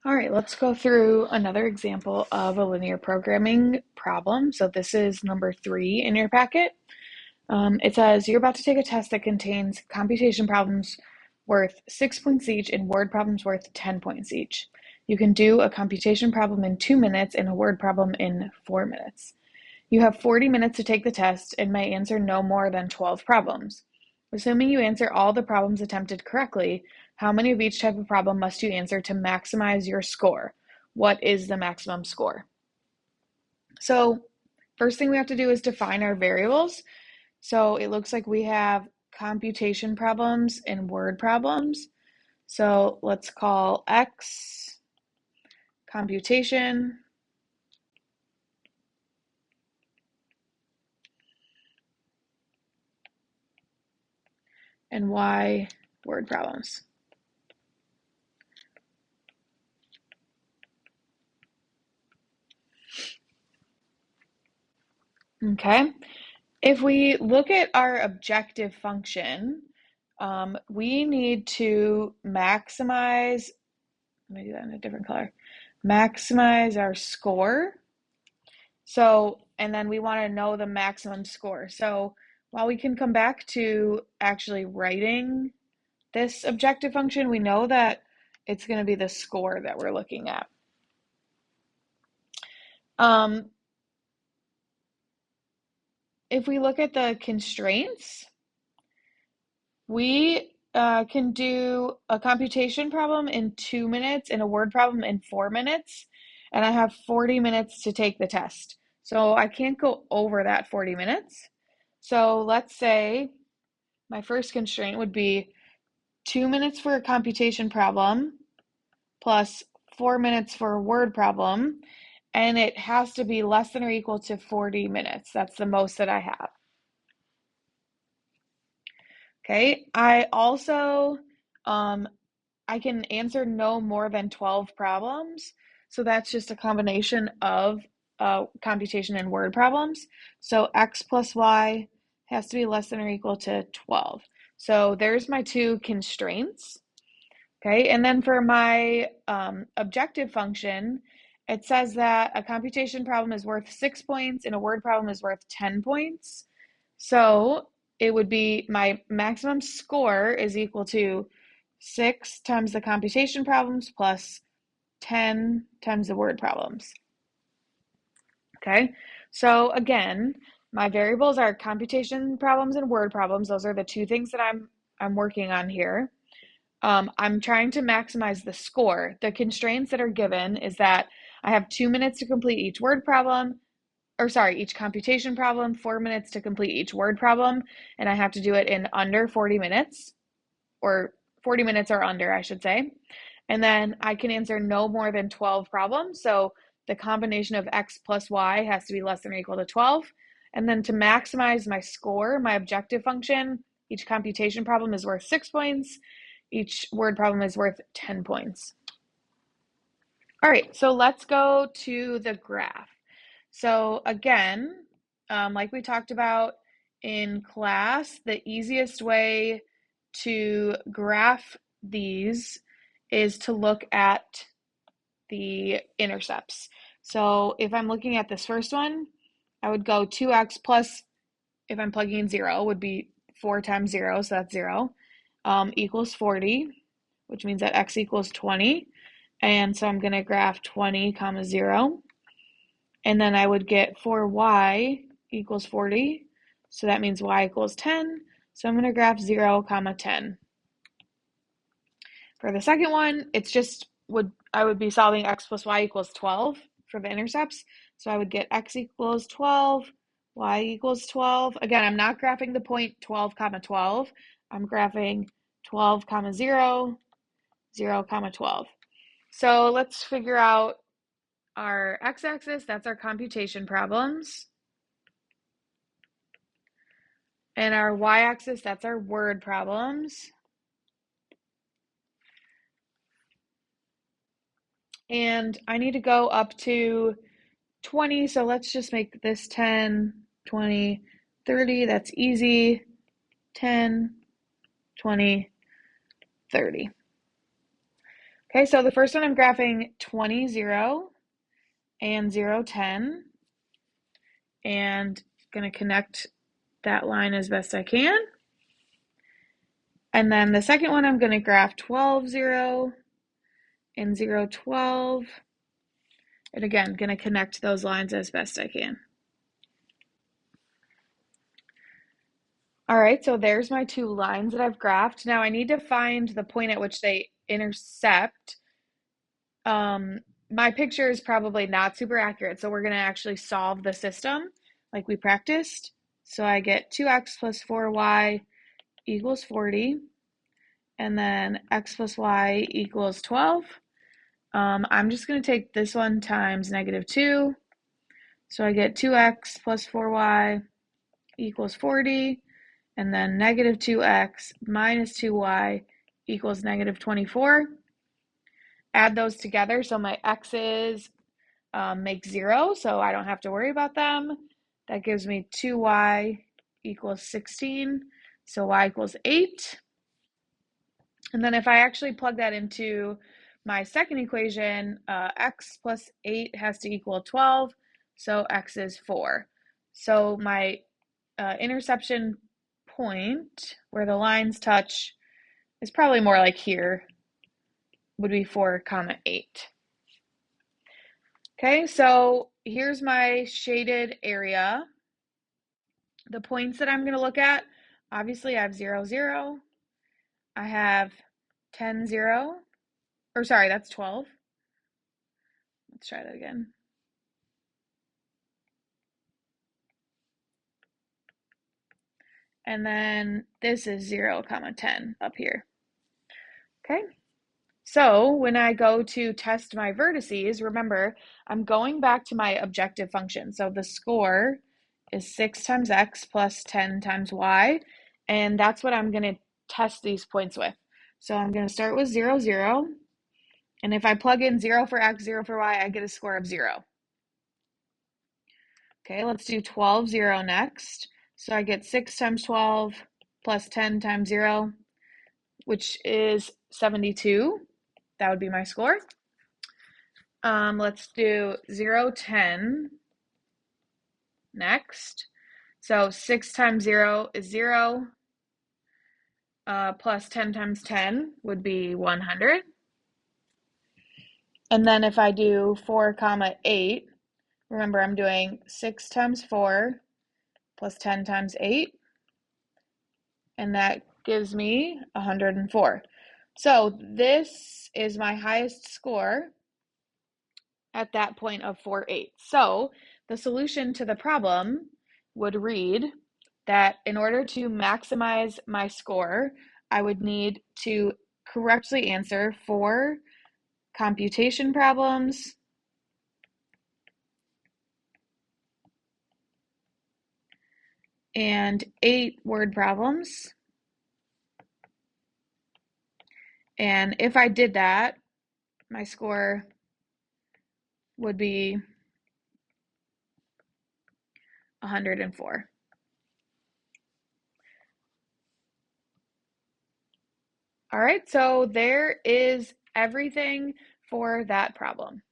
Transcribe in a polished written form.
All right, let's go through another example of a linear programming problem. So this is number 3 in your packet. It says you're about to take a test that contains computation problems worth 6 points each and word problems worth 10 points each. You can do a computation problem in 2 minutes and a word problem in 4 minutes. You have 40 minutes to take the test and may answer no more than 12 problems. Assuming you answer all the problems attempted correctly, how many of each type of problem must you answer to maximize your score? What is the maximum score? So first thing we have to do is define our variables. So it looks like we have computation problems and word problems. So let's call X computation and Y word problems. Okay. If we look at our objective function, we need to maximize, let me do that in a different color, maximize our score. So, and then we want to know the maximum score. So while we can come back to actually writing this objective function, we know that it's going to be the score that we're looking at. If we look at the constraints, we can do a computation problem in 2 minutes and a word problem in 4 minutes, and I have 40 minutes to take the test. So I can't go over that 40 minutes. So let's say my first constraint would be 2 minutes for a computation problem plus 4 minutes for a word problem, and it has to be less than or equal to 40 minutes. That's the most that I have. Okay, I also, I can answer no more than 12 problems. So that's just a combination of computation and word problems. So X plus Y has to be less than or equal to 12. So there's my two constraints. Okay, and then for my objective function, it says that a computation problem is worth 6 points and a word problem is worth 10 points. So it would be my maximum score is equal to 6 times the computation problems plus 10 times the word problems. Okay, so again, my variables are computation problems and word problems. Those are the two things that I'm working on here. I'm trying to maximize the score. The constraints that are given is that I have 2 minutes to complete each word problem, or sorry, each computation problem, 4 minutes to complete each word problem, and I have to do it in under 40 minutes, or 40 minutes or under, I should say. And then I can answer no more than 12 problems. So the combination of X plus Y has to be less than or equal to 12. And then to maximize my score, my objective function, each computation problem is worth 6 points. Each word problem is worth 10 points. All right, so let's go to the graph. So again, like we talked about in class, the easiest way to graph these is to look at the intercepts. So if I'm looking at this first one, I would go 2x plus, if I'm plugging in 0, would be 4 times 0, so that's 0, equals 40, which means that x equals 20. And so I'm going to graph 20 comma 0. And then I would get 4y equals 40. So that means y equals 10. So I'm going to graph 0 comma 10. For the second one, it's just I would be solving x plus y equals 12 for the intercepts. So I would get x equals 12, y equals 12. Again, I'm not graphing the point 12 comma 12. I'm graphing 12 comma 0, 0 comma 12. So let's figure out our x-axis. That's our computation problems. And our y-axis, that's our word problems. And I need to go up to 20, so let's just make this 10, 20, 30. That's easy. 10, 20, 30. Okay, so the first one I'm graphing 20, 0 and 0, 10, and going to connect that line as best I can. And then the second one I'm going to graph 12, 0 and 0, 12. And again, going to connect those lines as best I can. All right, so there's my two lines that I've graphed. Now I need to find the point at which they intercept. My picture is probably not super accurate, so we're going to actually solve the system like we practiced. So I get 2x plus 4y equals 40, and then x plus y equals 12. I'm just going to take this one times -2. So I get 2x plus 4y equals 40, and then -2x minus 2y equals -24. Add those together, so my x's make 0, so I don't have to worry about them. That gives me 2y equals 16, so y equals 8. And then if I actually plug that into my second equation, x plus 8 has to equal 12, so x is 4. So my interception point where the lines touch is probably more like here, would be 4, 8. Okay, so here's my shaded area. The points that I'm going to look at, obviously I have 0, 0. I have 10, 0. Or sorry, that's 12. Let's try that again. And then this is 0, 10 up here. Okay. So when I go to test my vertices, remember, I'm going back to my objective function. So the score is 6 times x plus 10 times y, and that's what I'm going to test these points with. So I'm going to start with 0, 0, and if I plug in 0 for x, 0 for y, I get a score of 0. Okay, let's do 12, 0 next. So I get 6 times 12 plus 10 times 0, which is 72. That would be my score. Let's do 0, 10 next. So 6 times 0 is 0, plus 10 times 10 would be 100. And then if I do 4, 8, remember I'm doing 6 times 4 plus 10 times 8, and that gives me 104. So this is my highest score at that point of 4, 8. So the solution to the problem would read that in order to maximize my score, I would need to correctly answer 4 computation problems and 8 word problems. And if I did that, my score would be 104. All right, so there is everything for that problem.